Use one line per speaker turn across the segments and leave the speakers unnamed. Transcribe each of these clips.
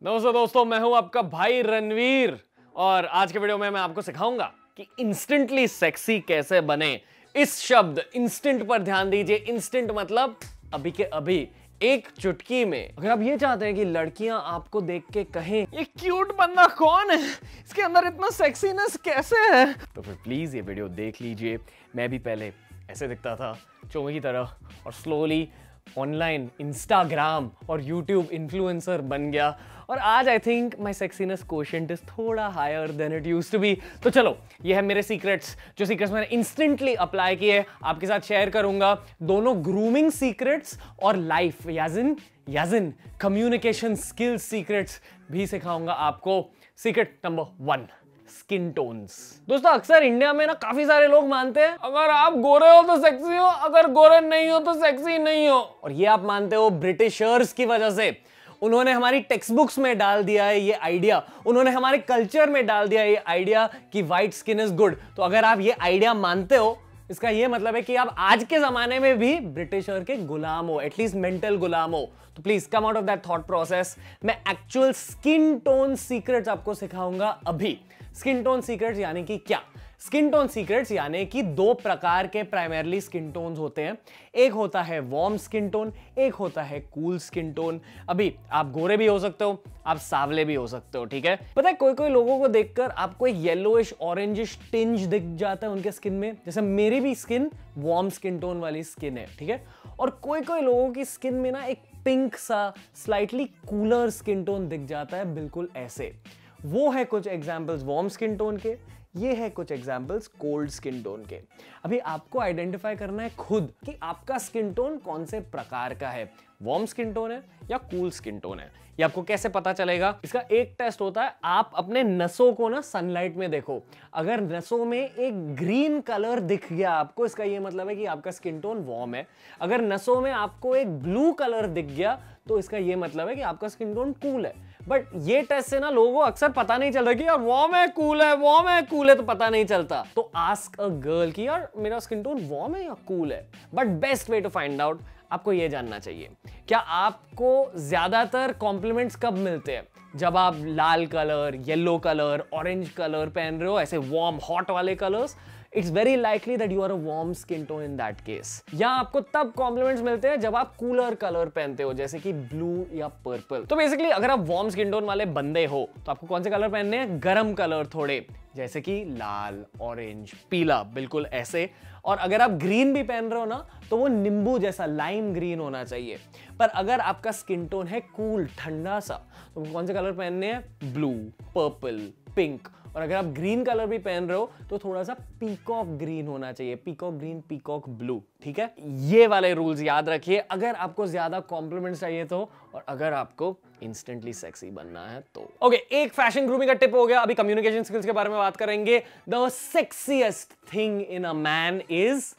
दोस्तों मैं हूं आपका भाई रणवीर और आज के वीडियो में मैं आपको सिखाऊंगा कि इंस्टेंटली सेक्सी कैसे बने। इस शब्द इंस्टेंट पर ध्यान दीजिए। इंस्टेंट मतलब अभी के अभी, एक चुटकी में। अगर आप ये चाहते हैं कि लड़कियां आपको देख के कहें ये क्यूट बंदा कौन है, इसके अंदर इतना सेक्सीनेस कैसे है, तो फिर प्लीज ये वीडियो देख लीजिए। मैं भी पहले ऐसे दिखता था चोंगे की तरह और स्लोली ऑनलाइन इंस्टाग्राम और यूट्यूब इन्फ्लुएंसर बन गया और आज I think my sexiness quotient is थोड़ा higher than it used to be. तो चलो, ये है मेरे सीक्रेट्स, जो सीक्रेट्स मैंने इंस्टेंटली अप्लाई किए आपके साथ शेयर करूंगा। दोनों ग्रूमिंग सीक्रेट्स और लाइफ याजिन कम्युनिकेशन स्किल्स सीक्रेट्स भी सिखाऊंगा आपको। Secret number 1, skin tones. दोस्तों अक्सर इंडिया में ना काफी सारे लोग मानते हैं अगर आप गोरे हो तो सेक्सी हो, अगर गोरे नहीं हो तो सेक्सी नहीं हो। और ये आप मानते हो ब्रिटिशर्स की वजह से। उन्होंने हमारी टेक्स्ट बुक्स में डाल दिया है ये आइडिया, उन्होंने हमारे कल्चर में डाल दिया है ये आइडिया कि व्हाइट स्किन इज गुड। तो अगर आप ये आइडिया मानते हो, इसका ये मतलब है कि आप आज के जमाने में भी ब्रिटिशर के गुलाम हो, एटलीस्ट मेंटल गुलाम हो। तो please come out of that thought process. मैं एक्चुअल स्किन टोन सीक्रेट्स आपको सिखाऊंगा अभी। स्किन टोन सीक्रेट्स यानी कि क्या? स्किन टोन सीक्रेट्स यानी कि दो प्रकार के प्राइमरली स्किन टोन्स होते हैं। एक होता है वार्म स्किन टोन, एक होता है कूल स्किन टोन। अभी आप गोरे भी हो सकते हो, आप सावले भी हो सकते हो, ठीक है। पता है कोई कोई लोगों को देखकर आपको एक येलोइश ऑरेंजिश टिंज दिख जाता है उनके स्किन में, जैसे मेरी भी स्किन वार्म स्किन टोन वाली स्किन है, ठीक है। और कोई कोई लोगों की स्किन में ना एक पिंक सा स्लाइटली कूलर स्किन टोन दिख जाता है, बिल्कुल ऐसे। वो है कुछ एग्जाम्पल्स वार्म स्किन टोन के, ये है कुछ एग्जाम्पल्स कोल्ड स्किन टोन के। अभी आपको आइडेंटिफाई करना है खुद कि आपका स्किन टोन कौन से प्रकार का है, वार्म स्किन टोन है या कूल स्किन टोन है। ये आपको कैसे पता चलेगा? इसका एक टेस्ट होता है, आप अपने नसों को ना सनलाइट में देखो। अगर नसों में एक ग्रीन कलर दिख गया आपको, इसका ये मतलब है कि आपका स्किन टोन वार्म है। अगर नसों में आपको एक ब्लू कलर दिख गया तो इसका ये मतलब है कि आपका स्किन टोन कूल है। बट ये टेस्ट से ना लोगों को अक्सर पता नहीं चलता कि यार वार्म है कूल है, वार्म है कूल है, तो पता नहीं चलता। तो आस्क अ गर्ल कि यार मेरा स्किन टोन वार्म है या कूल है। But best way to find out, आपको ये जानना चाहिए क्या आपको ज्यादातर कॉम्प्लीमेंट्स कब मिलते हैं? जब आप लाल colour, yellow colour, orange colour पहन रहे हो, ऐसे वार्म हॉट वाले colours, it's very likely that you are a warm skin tone in that case. या आपको तब कॉम्प्लीमेंट्स मिलते हैं जब आप कूलर कलर पहनते हो, जैसे कि ब्लू या पर्पल। तो बेसिकली अगर आप वार्म स्किन टोन वाले बंदे हो तो आपको कौन से कलर पहनने हैं? गर्म कलर थोड़े, जैसे कि लाल, ऑरेंज, पीला, बिल्कुल ऐसे। और अगर आप ग्रीन भी पहन रहे हो ना तो वो नींबू जैसा लाइम ग्रीन होना चाहिए। पर अगर आपका स्किन टोन है कूल, ठंडा सा, तो कौन से कलर पहनने हैं? Blue, purple, pink. और अगर आप ग्रीन कलर भी पहन रहे हो तो थोड़ा सा पीकॉक ग्रीन होना चाहिए, पीकॉक ग्रीन, पीकॉक ब्लू, ठीक है। ये वाले रूल्स याद रखिए अगर आपको ज्यादा कॉम्प्लीमेंट्स चाहिए तो, और अगर आपको इंस्टेंटली सेक्सी बनना है तो। ओके, एक फैशन ग्रूमिंग का टिप हो गया। अभी कम्युनिकेशन स्किल्स के बारे में बात करेंगे। The sexiest thing in a man is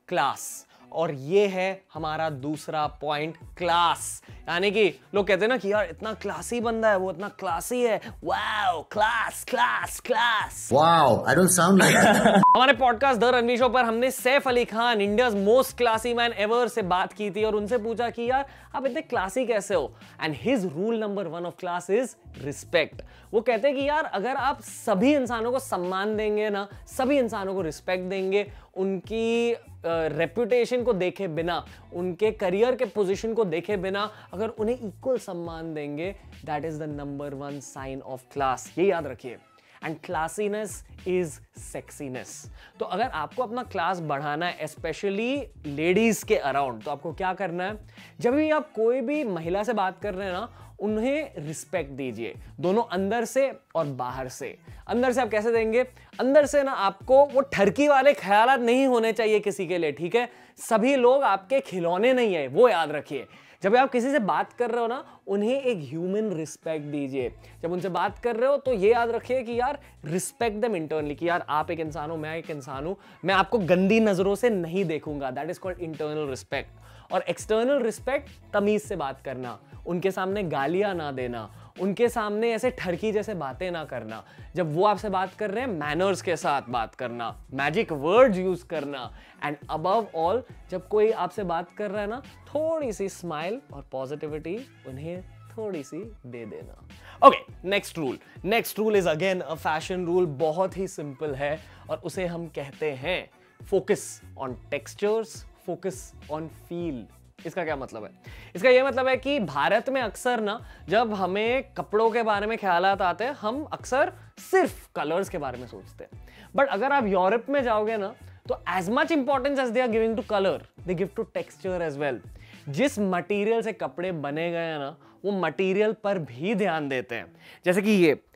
class. और ये है हमारा दूसरा पॉइंट, क्लास। यानी कि लोग कहते हैं ना कि यार इतना क्लासी बंदा है, वो इतना क्लासी है, wow class class class.
Wow, I don't sound like that.
हमारे पॉडकास्ट द रणवीर शो पर हमने Saif Ali Khan, India's most classy man ever से बात की थी और उनसे पूछा कि यार आप इतने क्लासी कैसे हो? And his rule number 1 of class is respect. वो कहते हैं कि यार अगर आप सभी इंसानों को सम्मान देंगे ना, सभी इंसानों को रिस्पेक्ट देंगे, उनकी रेपुटेशन को देखे बिना, उनके करियर के पोजीशन को देखे बिना अगर उन्हें इक्वल सम्मान देंगे, that is the number 1 sign of class. ये याद रखिए। And classiness is sexiness. तो अगर आपको अपना क्लास बढ़ाना है, स्पेशली लेडीज के अराउंड, तो आपको क्या करना है? जब भी आप कोई भी महिला से बात कर रहे हैं ना, उन्हें रिस्पेक्ट दीजिए, दोनों अंदर से और बाहर से। अंदर से आप कैसे देंगे? अंदर से ना आपको वो ठरकी वाले ख्यालात नहीं होने चाहिए किसी के लिए, ठीक है। सभी लोग आपके खिलौने नहीं है, वो याद रखिए। जब आप किसी से बात कर रहे हो ना, उन्हें एक ह्यूमन रिस्पेक्ट दीजिए। जब उनसे बात कर रहे हो तो ये याद रखिए कि यार रिस्पेक्ट देम इंटरनली, कि यार आप एक इंसान हो, मैं एक इंसान हूं, मैं आपको गंदी नजरों से नहीं देखूंगा। That is called internal respect. और एक्सटर्नल रिस्पेक्ट, तमीज से बात करना, उनके सामने गालियां ना देना, उनके सामने ऐसे ठरकी जैसे बातें ना करना। जब वो आपसे बात कर रहे हैं, मैनर्स के साथ बात करना, मैजिक वर्ड्स यूज करना। एंड अबव ऑल, जब कोई आपसे बात कर रहा है ना, थोड़ी सी स्माइल और पॉजिटिविटी उन्हें थोड़ी सी दे देना। Okay, next rule is again a fashion rule, बहुत ही सिंपल है और उसे हम कहते हैं focus on textures, focus on feel. इसका क्या मतलब है? इसका यह मतलब है कि भारत में अक्सर ना जब हमें कपड़ों के बारे में ख्यालात आते हैं, हम अक्सर सिर्फ कलर्स के बारे में सोचते हैं। बट अगर आप यूरोप में जाओगे ना, तो as much importance as they are giving to colour, they give to texture as well. जिस मटेरियल से कपड़े बने गए हैं ना, वो मटेरियल पर भी ध्यान देते हैं। जैसे कि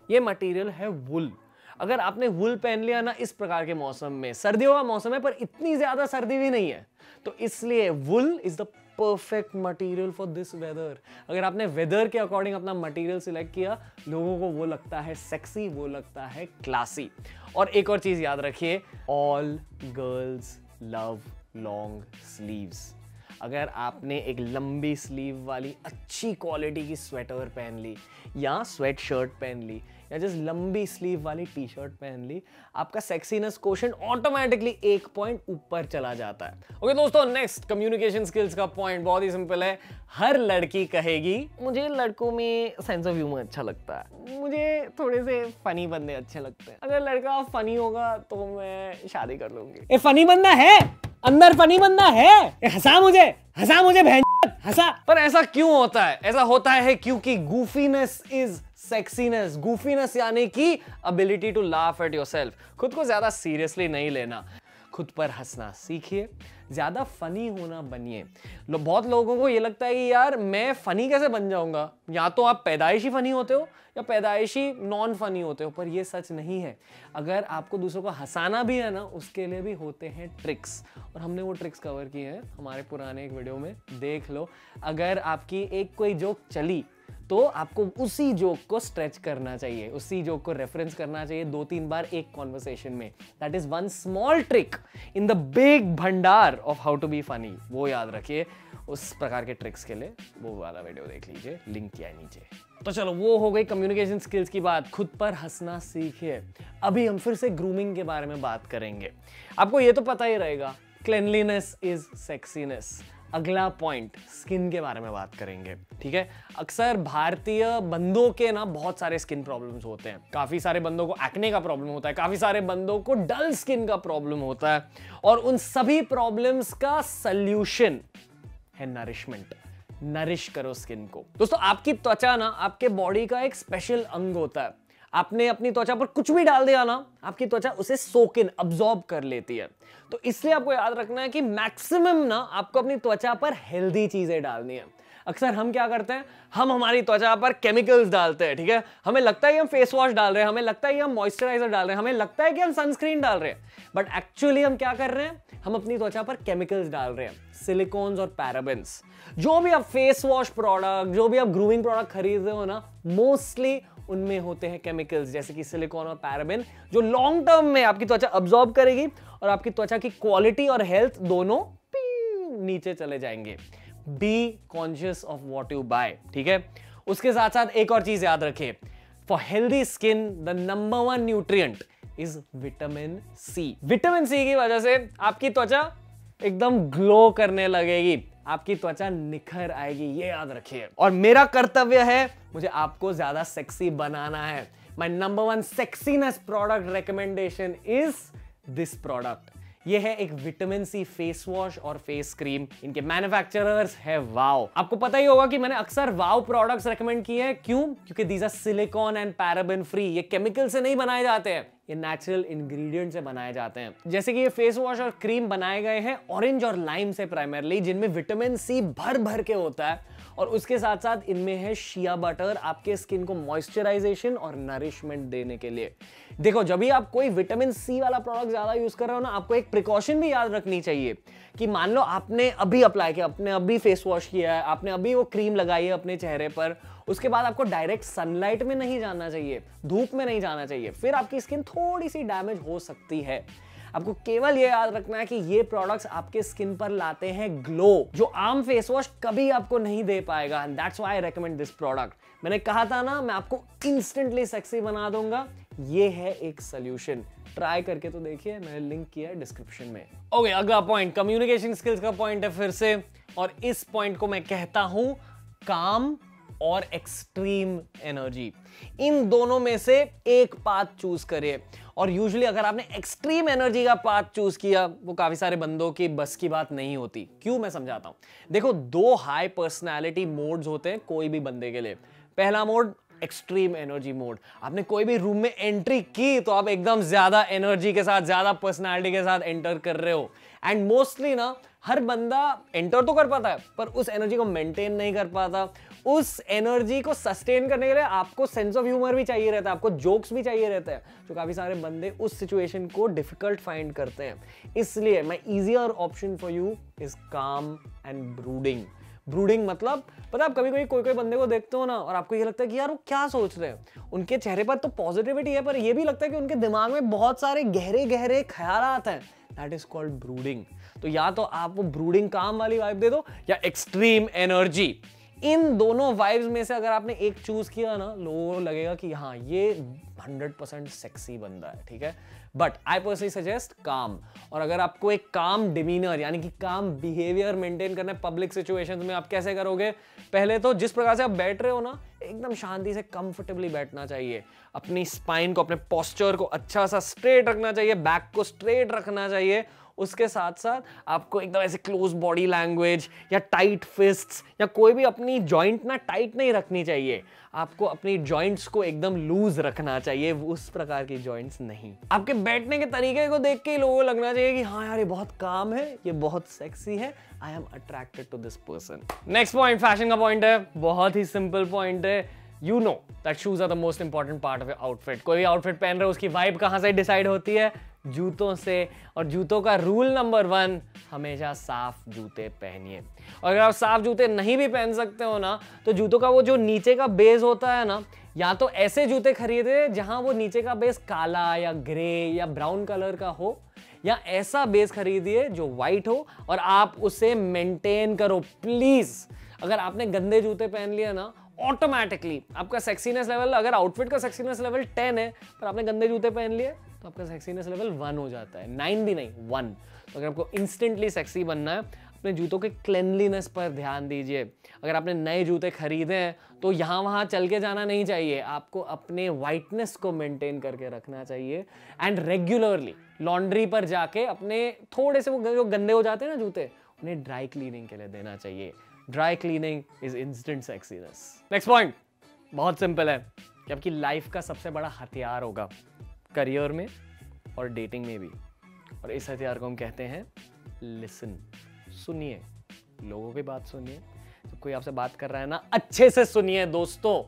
ये मटेरियल है वुल। अगर आपने वुल पहन लिया ना इस प्रकार के मौसम में, सर्दियों का मौसम है पर इतनी ज्यादा सर्दी भी नहीं है, तो इसलिए wool is the perfect material for this weather. अगर आपने वेदर के अकॉर्डिंग अपना मटेरियल सिलेक्ट किया, लोगों को वो लगता है सेक्सी, वो लगता है क्लासी। और एक और चीज याद रखिए, all girls love long sleeves. अगर आपने एक लंबी स्लीव वाली अच्छी क्वालिटी की स्वेटर पहन ली या स्वेट शर्ट पहन ली या जस्ट लंबी स्लीव वाली टी शर्ट पहन ली, आपका सेक्सीनेस कोशेंट ऑटोमेटिकली 1 पॉइंट ऊपर चला जाता है। ओके दोस्तों, नेक्स्ट कम्युनिकेशन स्किल्स का पॉइंट बहुत ही सिंपल है। हर लड़की कहेगी मुझे लड़कों में सेंस ऑफ ह्यूमर अच्छा लगता है, मुझे थोड़े से फनी बंदे अच्छे लगते हैं। अगर लड़का फनी होगा तो मैं शादी कर लूंगी। ए फनी बंदा है, अंदर फनी बंदा है, हंसा मुझे हंसा। पर ऐसा क्यों होता है? ऐसा होता है क्योंकि गूफीनेस इज सेक्सीनेस। गूफीनेस यानी कि ability to laugh at yourself. खुद को ज्यादा सीरियसली नहीं लेना, खुद पर हंसना सीखिए, ज्यादा फनी होना बनिए। बहुत लोगों को ये लगता है कि यार मैं फनी कैसे बन जाऊंगा, या तो आप पैदाइशी फनी होते हो या पैदाइशी नॉन फनी होते हो, पर ये सच नहीं है। अगर आपको दूसरों को हंसाना भी है ना, उसके लिए भी होते हैं ट्रिक्स, और हमने वो ट्रिक्स कवर की हैं हमारे पुराने एक वीडियो में, देख लो। अगर आपकी एक कोई जोक चली तो आपको उसी जोक को स्ट्रेच करना चाहिए, उसी जोक को रेफरेंस करना चाहिए 2-3 बार एक कॉन्वर्सेशन में। That is one small trick in the big भंडार of how to be funny. वो याद रखिए। उस प्रकार के ट्रिक्स के लिए वो वाला वीडियो देख लीजिए, लिंक किया है नीचे। तो चलो, वो हो गई कम्युनिकेशन स्किल्स की बात। खुद पर हंसना सीखिए। अभी हम फिर से ग्रूमिंग के बारे में बात करेंगे। आपको ये तो पता ही रहेगा, क्लेanलीनेस इज सेक्सीनेस। अगला पॉइंट, स्किन के बारे में बात करेंगे, ठीक है। अक्सर भारतीय बंदों के ना बहुत सारे स्किन प्रॉब्लम्स होते हैं। काफी सारे बंदों को एक्ने का प्रॉब्लम होता है, काफी सारे बंदों को डल स्किन का प्रॉब्लम होता है, और उन सभी प्रॉब्लम्स का सल्यूशन है नरिशमेंट। नरिश करो स्किन को। दोस्तों, आपकी त्वचा ना आपके बॉडी का एक स्पेशल अंग होता है। आपने अपनी त्वचा पर कुछ भी डाल दिया ना, आपकी त्वचा उसे सोक इन, अब्सॉर्ब कर लेती है। तो इसलिए आपको याद रखना है कि मैक्सिमम ना आपको अपनी त्वचा पर हेल्दी चीजें डालनी है। अक्सर हम क्या करते हैं, हम हमारी त्वचा पर केमिकल्स डालते हैं, ठीक है। हमें लगता है कि हम फेस वॉश डाल रहे हैं, हमें लगता है कि हम मॉइस्चराइजर डाल रहे हैं, हमें लगता है कि हम सनस्क्रीन डाल रहे हैं, बट एक्चुअली हम क्या कर रहे हैं, हम अपनी त्वचा पर केमिकल्स डाल रहे हैं, सिलिकॉन्स और पैराबेन्स। जो भी आप फेस वॉश प्रोडक्ट, जो भी आप ग्रूमिंग प्रोडक्ट खरीद रहे हो ना, मोस्टली उनमें होते हैं केमिकल्स जैसे कि सिलिकॉन और पैराबेन, जो लॉन्ग टर्म में आपकी त्वचा अब्सॉर्ब करेगी और आपकी त्वचा की क्वालिटी और हेल्थ दोनों नीचे चले जाएंगे। Be conscious of what you buy, ठीक है। उसके साथ साथ एक और चीज याद रखें, for healthy skin the number 1 nutrient is vitamin C. Vitamin C की वजह से आपकी त्वचा एकदम ग्लो करने लगेगी, आपकी त्वचा निखर आएगी, ये याद रखिए। और मेरा कर्तव्य है, मुझे आपको ज्यादा सेक्सी बनाना है। My number 1 sexiness product recommendation is this product. ये है एक विटामिन सी फेस वॉश और फेस क्रीम। इनके मैन्युफैक्चरर्स है वाव। आपको पता ही होगा कि मैंने अक्सर वाव प्रोडक्ट्स रेकमेंड किए हैं। क्यों? क्योंकि these are silicone and paraben free. ये केमिकल से नहीं बनाए जाते हैं, ये नेचुरल इंग्रेडिएंट से बनाए जाते हैं। जैसे कि ये फेस वॉश और क्रीम बनाए गए हैं ऑरेंज और लाइम से प्राइमरली, जिनमें विटामिन सी भर भर के होता है, और उसके साथ साथ इनमें है शिया बटर, आपके स्किन को मॉइस्चराइजेशन और नरिशमेंट देने के लिए। देखो, जब भी आप कोई विटामिन सी वाला प्रोडक्ट ज्यादा यूज कर रहे हो ना, आपको एक प्रिकॉशन भी याद रखनी चाहिए कि मान लो आपने अभी अप्लाई किया, आपने अभी फेस वॉश किया है, आपने अभी वो क्रीम लगाई है अपने चेहरे पर, उसके बाद आपको डायरेक्ट सनलाइट में नहीं जाना चाहिए, धूप में नहीं जाना चाहिए, फिर आपकी स्किन थोड़ी सी डैमेज हो सकती है। आपको केवल ये याद रखना है कि ये प्रोडक्ट्स आपके स्किन पर लाते हैं ग्लो, जो आम फेस वॉश कभी आपको नहीं दे पाएगा। And that's why I recommend this product. मैंने कहा था ना, मैं आपको इंस्टेंटली सेक्सी बना दूंगा। ये है एक सॉल्यूशन, ट्राई करके तो देखिए, मैंने लिंक किया है डिस्क्रिप्शन में। ओके, अगला पॉइंट कम्युनिकेशन स्किल्स का पॉइंट है फिर से, और इस पॉइंट को मैं कहता हूं काम और एक्सट्रीम एनर्जी। इन दोनों में से एक पाथ चूज करिए। और यूजुअली अगर आपने एक्सट्रीम एनर्जी का पाथ चूज किया, वो काफी सारे बंदों की बस की बात नहीं होती। क्यों, मैं समझाता हूं। देखो, दो हाई पर्सनैलिटी मोड्स होते हैं कोई भी बंदे के लिए। पहला मोड एक्सट्रीम एनर्जी मोड। आपने कोई भी रूम में एंट्री की तो आप एकदम ज्यादा एनर्जी के साथ, ज्यादा पर्सनालिटी के साथ एंटर कर रहे हो। एंड मोस्टली ना हर बंदा एंटर तो कर पाता है पर उस एनर्जी को मेंटेन नहीं कर पाता। उस एनर्जी को सस्टेन करने के लिए आपको सेंस ऑफ ह्यूमर भी चाहिए रहता है, आपको जोक्स भी चाहिए रहते हैं, जो काफी सारे बंदे उस सिचुएशन को डिफिकल्ट फाइंड करते हैं। इसलिए my easier option for you is काम एंड ब्रूडिंग। ब्रूडिंग मतलब, पता है, आप कभी कोई बंदे को देखते हो ना और आपको ये लगता है कि यार वो क्या सोच रहे हैं। उनके चेहरे पर तो पॉजिटिविटी है पर ये भी लगता है कि उनके दिमाग में बहुत सारे गहरे गहरे ख्यालात हैं। That is called brooding. तो या तो आप वो ब्रूडिंग काम वाली वाइब दे दो या एक्सट्रीम एनर्जी। इन दोनों वाइब्स में से अगर आपने एक चूज किया ना, लोगों को लगेगा कि हाँ ये 100% सेक्सी बंदा है, ठीक है। बट आई पर्सनली सजेस्ट काम। और अगर आपको एक काम डिमीनर यानी कि काम बिहेवियर मेंटेन करना है पब्लिक सिचुएशंस में, आप कैसे करोगे? पहले तो जिस प्रकार से आप बैठ रहे हो ना, एकदम शांति से कंफर्टेबली बैठना चाहिए। अपनी स्पाइन को, अपने पोस्चर को अच्छा सा स्ट्रेट रखना चाहिए, बैक को स्ट्रेट रखना चाहिए। उसके साथ साथ आपको एकदम ऐसे क्लोज बॉडी लैंग्वेज या टाइट फिस्ट्स या कोई भी अपनी जॉइंट ना टाइट नहीं रखनी चाहिए। आपको अपनी जॉइंट्स को एकदम लूज रखना चाहिए, उस प्रकार की जॉइंट्स नहीं। आपके बैठने के तरीके को देख के ही लोगों को लगना चाहिए कि हाँ यार ये बहुत काम है, ये बहुत सेक्सी है, I am attracted to this person. Next point fashion का पॉइंट है, बहुत ही सिंपल पॉइंट है। You know that shoes are the most important part of your outfit. कोई भी आउटफिट पहन रहे हो उसकी वाइब कहाँ से डिसाइड होती है? जूतों से। और जूतों का रूल नंबर 1, हमेशा साफ जूते पहनिए। और अगर आप साफ जूते नहीं भी पहन सकते हो ना, तो जूतों का वो जो नीचे का बेस होता है ना, या तो ऐसे जूते खरीदे जहां वो नीचे का बेस काला या ग्रे या ब्राउन कलर का हो, या ऐसा बेस खरीदिए जो व्हाइट हो और आप उसे मेंटेन करो प्लीज। अगर आपने गंदे जूते पहन लिए ना, ऑटोमेटिकली आपका सेक्सीनेस लेवल, अगर आउटफिट का सेक्सीनेस लेवल 10 है पर आपने गंदे जूते पहन लिए तो आपका सेक्सीनेस लेवल 1 हो जाता है, 9 भी नहीं, 1। तो अगर आपको इंस्टेंटली सेक्सी बनना है, अपने जूतों के क्लेनलीनेस पर ध्यान दीजिए। अगर आपने नए जूते खरीदे हैं तो यहाँ वहाँ चल के जाना नहीं चाहिए, आपको अपने वाइटनेस को मेंटेन करके रखना चाहिए। एंड रेगुलरली लॉन्ड्री पर जाके अपने थोड़े से वो जो गंदे हो जाते हैं ना जूते, उन्हें ड्राई क्लीनिंग के लिए देना चाहिए। Dry cleaning is instant sexiness. Next point बहुत सिंपल है कि आपकी लाइफ का सबसे बड़ा हथियार होगा करियर में और डेटिंग में भी, और इस हथियार को हम कहते हैं लिसन। सुनिए, लोगों की बात सुनिए। जब कोई आपसे बात कर रहा है ना, अच्छे से सुनिए दोस्तों।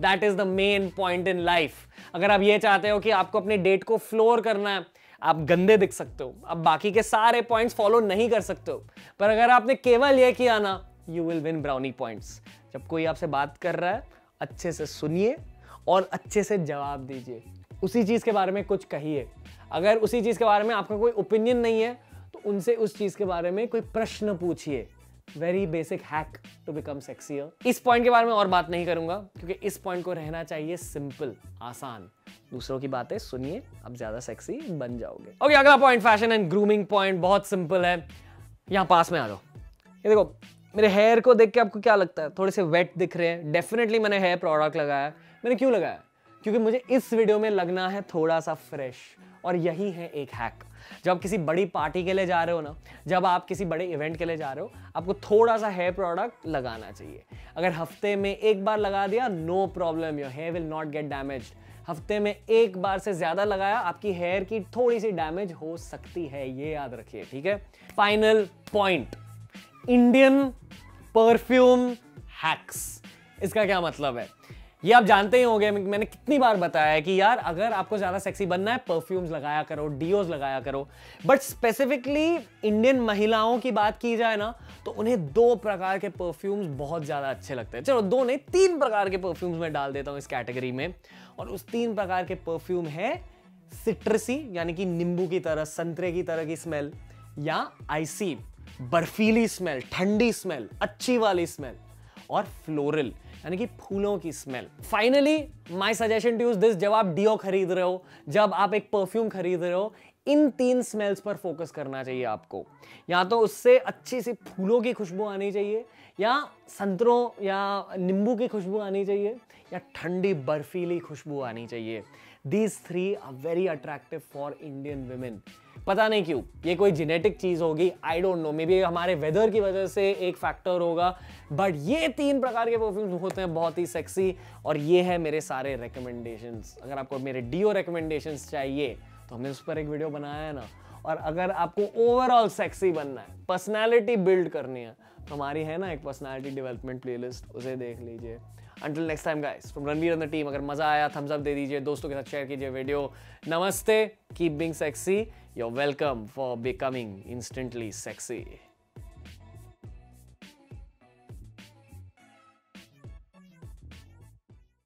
That is the main point in life. अगर आप ये चाहते हो कि आपको अपने डेट को फ्लोर करना है, आप गंदे दिख सकते हो, आप बाकी के सारे पॉइंट्स फॉलो नहीं कर सकते हो, पर अगर आपने केवल ये किया ना, you will win brownie points. जब कोई आपसे बात कर रहा है, अच्छे से सुनिए और अच्छे से जवाब दीजिए। उसी चीज के बारे में कुछ कहिए। अगर उसी चीज के बारे में आपका कोई ओपिनियन नहीं है तो उनसे उस चीज के बारे में कोई प्रश्न पूछिए। Very basic hack to become sexier. इस पॉइंट के बारे में और बात नहीं करूंगा क्योंकि इस पॉइंट को रहना चाहिए सिंपल, आसान। दूसरों की बातें सुनिए, आप ज्यादा सेक्सी बन जाओगे। ओके, अगला point fashion and grooming point बहुत सिंपल है। यहां पास में आ जाओ। ये देखो, मेरे हेयर को देख के आपको क्या लगता है? थोड़े से वेट दिख रहे हैं। डेफिनेटली मैंने हेयर प्रोडक्ट लगाया। मैंने क्यों लगाया? क्योंकि मुझे इस वीडियो में लगना है थोड़ा सा फ्रेश। और यही है एक हैक। जब आप किसी बड़ी पार्टी के लिए जा रहे हो ना, जब आप किसी बड़े इवेंट के लिए जा रहे हो, आपको थोड़ा सा हेयर प्रोडक्ट लगाना चाहिए। अगर हफ्ते में एक बार लगा दिया, no problem, your hair will not get damaged. हफ्ते में एक बार से ज्यादा लगाया, आपकी हेयर की थोड़ी सी डैमेज हो सकती है, ये याद रखिए, ठीक है। Final point, Indian perfume hacks. इसका क्या मतलब है? ये आप जानते ही होंगे, मैंने कितनी बार बताया है कि यार अगर आपको ज्यादा सेक्सी बनना है, परफ्यूम्स लगाया करो, डियोज लगाया करो। बट स्पेसिफिकली इंडियन महिलाओं की बात की जाए ना, तो उन्हें 2 प्रकार के परफ्यूम्स बहुत ज्यादा अच्छे लगते हैं। चलो 2 नहीं, 3 प्रकार के परफ्यूम्स मैं डाल देता हूं इस कैटेगरी में। और उस 3 प्रकार के परफ्यूम है सिट्रसी, यानी कि नींबू की तरह, संतरे की तरह की स्मेल, या आइसी, बर्फीली स्मेल, ठंडी स्मेल, अच्छी वाली स्मेल, और फ्लोरल, यानी कि फूलों की smell. Finally my suggestion to use this, जब आप डियो खरीद रहे हो, जब आप एक परफ्यूम खरीद रहे हो, इन 3 स्मेल्स पर फोकस करना चाहिए आपको। या तो उससे अच्छी सी फूलों की खुशबू आनी चाहिए, या संतरों या नींबू की खुशबू आनी चाहिए या ठंडी बर्फीली खुशबू आनी चाहिए। These three are very attractive for Indian women। पता नहीं क्यों, ये कोई जेनेटिक चीज होगी, I don't know, may be हमारे वेदर की वजह से एक फैक्टर होगा, बट ये 3 प्रकार के परफ्यूम्स होते हैं बहुत ही सेक्सी। और ये है मेरे सारे रिकमेंडेशंस। अगर आपको मेरे डीओ रिकमेंडेशंस चाहिए तो हमने उस पर एक वीडियो बनाया है ना। और अगर आपको ओवरऑल सेक्सी बनना है, पर्सनैलिटी बिल्ड करनी है, तो हमारी है ना एक पर्सनैलिटी डेवलपमेंट प्लेलिस्ट, उसे देख लीजिए। Until next time guys, from Ranveer and the team, अगर मजा आया थम्स अप दे दीजिए, दोस्तों के साथ शेयर कीजिए वीडियो। नमस्ते, keep being sexy, you're welcome for becoming instantly sexy।